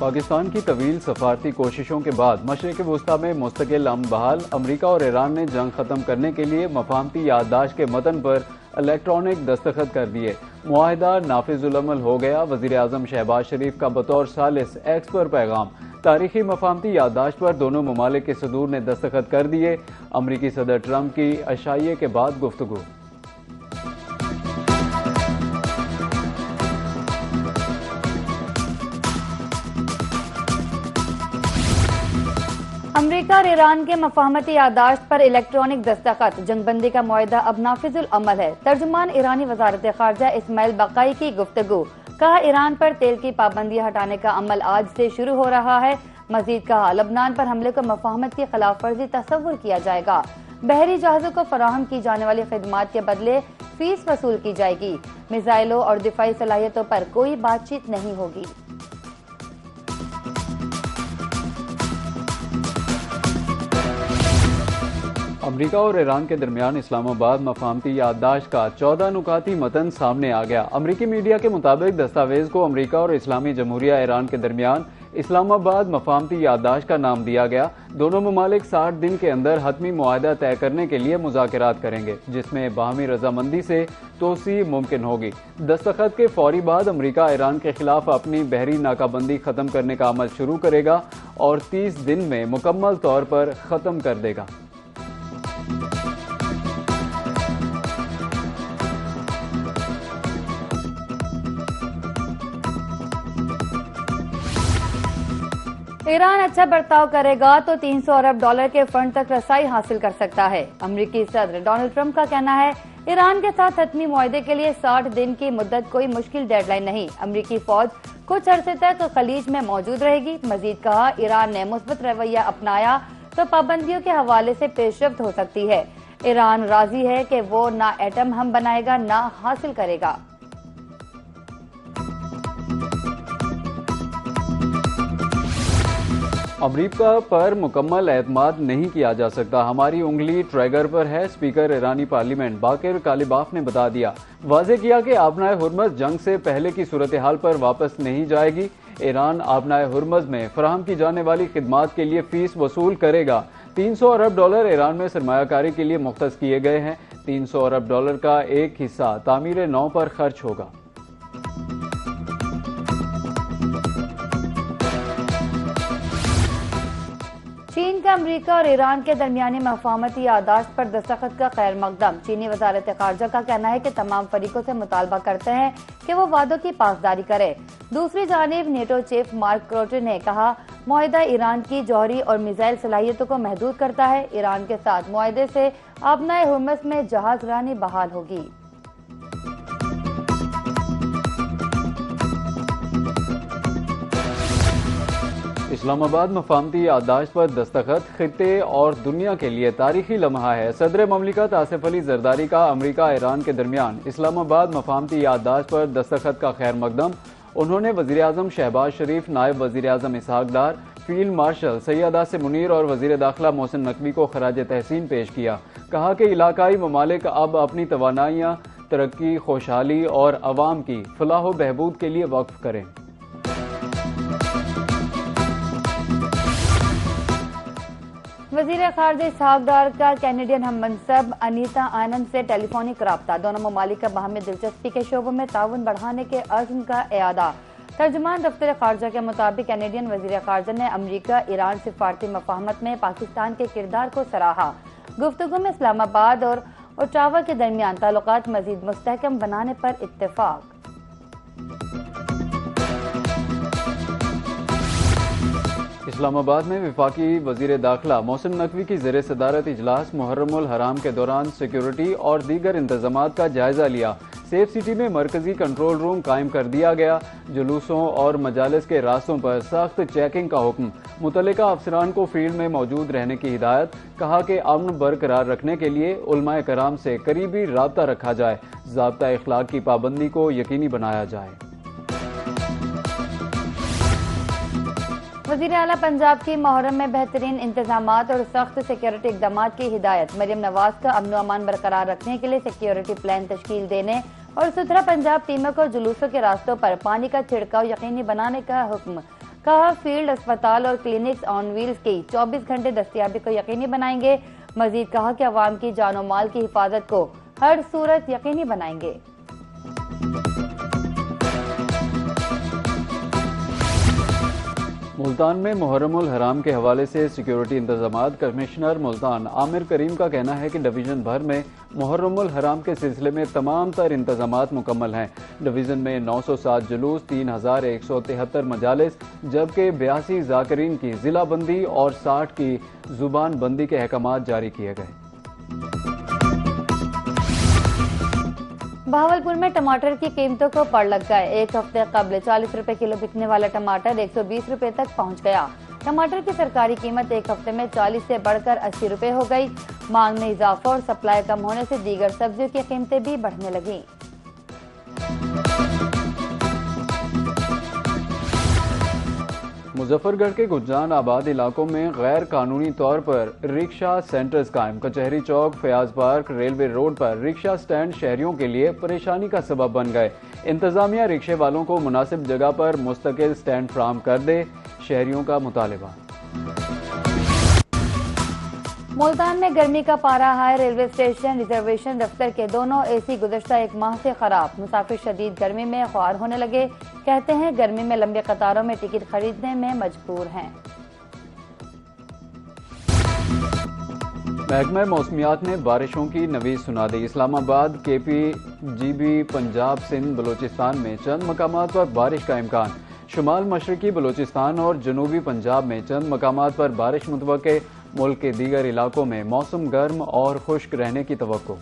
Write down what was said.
पाकिस्तान की तवील सफारती कोशिशों के बाद मशरिक़ वुस्ता में मुस्तकिल अमन बहाल। अमरीका और ईरान ने जंग खत्म करने के लिए मफाहमती याददाश्त के मतन पर इलेक्ट्रॉनिक दस्तखत कर दिए। मुआहिदा नाफिजुल अमल हो गया। वज़ीर आज़म शहबाज शरीफ का बतौर सालिस एक्स पर पैगाम। तारीखी मफाहमती याददाश्त पर दोनों ममालिक के सदूर ने दस्तखत कर दिए। अमरीकी सदर ट्रंप की अशाइये के बाद गुफ्तगू। अमरीका और ईरान के मफाहमती याददाश्त पर इलेक्ट्रॉनिक दस्तखत। जंगबंदी का मुआहिदा अब नाफिजुल अमल है। तर्जुमान ईरानी वजारत खारजा इस्माइल बकाई की गुफ्तगू। कहा, ईरान पर तेल की पाबंदियां हटाने का अमल आज से शुरू हो रहा है। मजीद कहा, लबनान पर हमले को मफाहमत की खिलाफ वर्जी तस्वुर किया जाएगा। बहरी जहाजों को फराहम की जाने वाली खिदमात के बदले फीस वसूल की जाएगी। मिसाइलों और दिफाई सलाहियतों पर कोई बातचीत नहीं होगी। अमरीका और ईरान के दरमियान इस्लामाबाद मफाहमती याददाश्त का 14 नुकाती मतन सामने आ गया। अमरीकी मीडिया के मुताबिक दस्तावेज को अमरीका और इस्लामी जमहूरिया ईरान के दरमियान इस्लामाबाद मफाहमती याददाश्त का नाम दिया गया। दोनों ममालिक 60 दिन के अंदर हतमी मुआहदा तय करने के लिए मुज़ाकरात करेंगे, जिसमें बाहमी रजामंदी से तोसी मुमकिन होगी। दस्तखत के फौरी बाद अमरीका ईरान के खिलाफ अपनी बहरी नाकाबंदी खत्म करने का अमल शुरू करेगा और 30 दिन में मुकम्मल तौर पर खत्म कर देगा। ईरान अच्छा बर्ताव करेगा तो 300 अरब डॉलर के फंड तक रसाई हासिल कर सकता है। अमरीकी सदर डोनाल्ड ट्रंप का कहना है, ईरान के साथ हतमी मुआहदे के लिए 60 दिन की मुद्दत कोई मुश्किल डेडलाइन नहीं। अमरीकी फौज कुछ अरसे तक खलीज में मौजूद रहेगी। मजीद कहा, ईरान ने मुस्बत रवैया अपनाया तो पाबंदियों के हवाले से पेशरफ्त हो सकती है। ईरान राजी है कि वो ना एटम हम बनाएगा ना हासिल करेगा। अमरीका पर मुकम्मल एतमाद नहीं किया जा सकता। हमारी उंगली ट्रैगर पर है, स्पीकर ईरानी पार्लियामेंट बाकिर कालिबाफ ने बता दिया। वाज़ेह किया कि आबनाए हुर्मज़ जंग से पहले की सूरत हाल पर वापस नहीं जाएगी। ईरान आबनाए हुर्मज़ में फराहम की जाने वाली खिदमात के लिए फीस वसूल करेगा। 300 अरब डॉलर ईरान में सरमायाकारी के लिए मुख्तस किए गए हैं। 300 अरब डॉलर का एक हिस्सा तामीर नौ पर खर्च होगा। चीन का अमरीका और ईरान के दरमियानी मफाहमती याददाश्त पर दस्तखत का खैर मकदम। चीनी वजारत खारजा का कहना है कि तमाम फरीकों से मुतालबा करते हैं कि वो वादों की पासदारी करे। दूसरी जानिब नेटो चीफ मार्क रूटे ने कहा, मुआहिदा ईरान की जौहरी और मिसाइल सलाहियतों को महदूद करता है। ईरान के साथ मुआहिदे से आबनाए हुर्मज़ में जहाज रानी बहाल होगी। इस्लामाबाद मफाहमती याददाश्त पर दस्तखत खित्ते और दुनिया के लिए तारीखी लम्हा है। सदर ममलिकत आसिफ अली जरदारी का अमरीका ईरान के दरमियान इस्लामाबाद मफाहमती याददाश्त पर दस्तखत का खैर मकदम। उन्होंने वज़ीर आज़म शहबाज शरीफ, नायब वज़ीर आज़म इसहाक डार, फील्ड मार्शल सैयद आसिम मुनीर और वज़ीर दाखिला मोहसिन नकवी को खराज तहसीन पेश किया। कहा कि इलाकाई ममालिक अब अपनी तवानाइयाँ तरक्की, खुशहाली और अवाम की फलाह व बहबूद के लिए वक्फ करें। वज़ीर खारजा इसहाक डार का कैनेडियन हम मनसब अनीता आनंद से टेलीफोनिक राब्ता। दोनों ममालिक का बाहमी दिलचस्पी के शोबों में ताउन बढ़ाने के अज़्म का इयादा। तर्जुमान दफ्तर खारजा के मुताबिक कैनेडियन वज़ीर खारजा ने अमरीका ईरान सिफारती मफाहमत में पाकिस्तान के किरदार को सराहा। गुफ्तगू में इस्लामाबाद और ओटावा के दरमियान ताल्लुकात मजीद मुस्तहकम बनाने पर इत्तेफाक। इस्लामाबाद में वफाकी वज़ीर दाखिला मोहसिन नकवी की ज़ेर सदारत इजलास मुहर्रमुल हराम के दौरान सिक्योरिटी और दीगर इंतजामात का जायजा लिया। सेफ सिटी में मरकजी कंट्रोल रूम कायम कर दिया गया। जुलूसों और मजालिस के रास्तों पर सख्त चेकिंग का हुक्म। मुतल्लिका अफसरान को फील्ड में मौजूद रहने की हिदायत। कहा कि अमन बरकरार रखने के लिए उलमाए कराम से करीबी राब्ता रखा जाए। ज़ाब्ता इखलाक की पाबंदी को यकीनी बनाया जाए। वज़ीर आला पंजाब की मुहर्रम में बेहतरीन इंतजामात और सख्त सिक्योरिटी इकदाम की हिदायत। मरियम नवाज का अमन अमान बरकरार रखने के लिए सिक्योरिटी प्लान तश्कील देने और सुथरा पंजाब टीमों को जुलूसों के रास्तों पर पानी का छिड़काव यकीनी बनाने का हुक्म। कहा फील्ड अस्पताल और क्लिनिक्स ऑन व्हील्स की 24 घंटे दस्तयाबी को यकीनी बनाएंगे। मजीद कहा कि अवाम की जानो माल की हिफाजत को हर सूरत यकीनी बनाएंगे। मुल्तान में मुहर्रमुल हराम के हवाले से सिक्योरिटी इंतजामात। कमिश्नर मुल्तान आमिर करीम का कहना है कि डिवीजन भर में मुहर्रमुल हराम के सिलसिले में तमाम तर इंतजामात मुकम्मल हैं। डिवीजन में 907 जुलूस, 3173 मजालिस, जबकि 82 जाकिरीन की जिला बंदी और 60 की जुबान बंदी के अहकामात जारी किए गए। बहावलपुर में टमाटर की कीमतों को पड़ लग गए। एक हफ्ते कबल 40 रुपए किलो बिकने वाला टमाटर 120 रुपए तक पहुंच गया। टमाटर की सरकारी कीमत एक हफ्ते में 40 से बढ़कर 80 रुपए हो गई। मांग में इजाफा और सप्लाई कम होने से दीगर सब्जियों की कीमतें भी बढ़ने लगी। मुजफ्फरगढ़ के गुज्जान आबाद इलाकों में गैर कानूनी तौर पर रिक्शा सेंटर्स कायम। कचहरी चौक, फयाज पार्क, रेलवे रोड पर रिक्शा स्टैंड शहरियों के लिए परेशानी का सबब बन गए। इंतजामिया रिक्शे वालों को मुनासिब जगह पर मुस्तकिल स्टैंड फराहम कर दे, शहरियों का मुतालिबा। मुल्तान में गर्मी का पारा हाई। रेलवे स्टेशन रिजर्वेशन दफ्तर के दोनों एसी गुज़श्ता एक माह से खराब। मुसाफिर शदीद गर्मी में ख्वार होने लगे। कहते हैं गर्मी में लंबी कतारों में टिकट खरीदने में मजबूर हैं। महकमा मौसमियात ने बारिशों की नवीद सुना दी। इस्लामाबाद, KPGB, पंजाब, सिंध, बलोचिस्तान में चंद मकामात पर बारिश का इम्कान। शुमाल मशरकी बलोचिस्तान और जनूबी पंजाब में चंद मकामात पर बारिश मुतवक्के। मुल्क के दीगर इलाकों में मौसम गर्म और खुश्क रहने की तवक्को।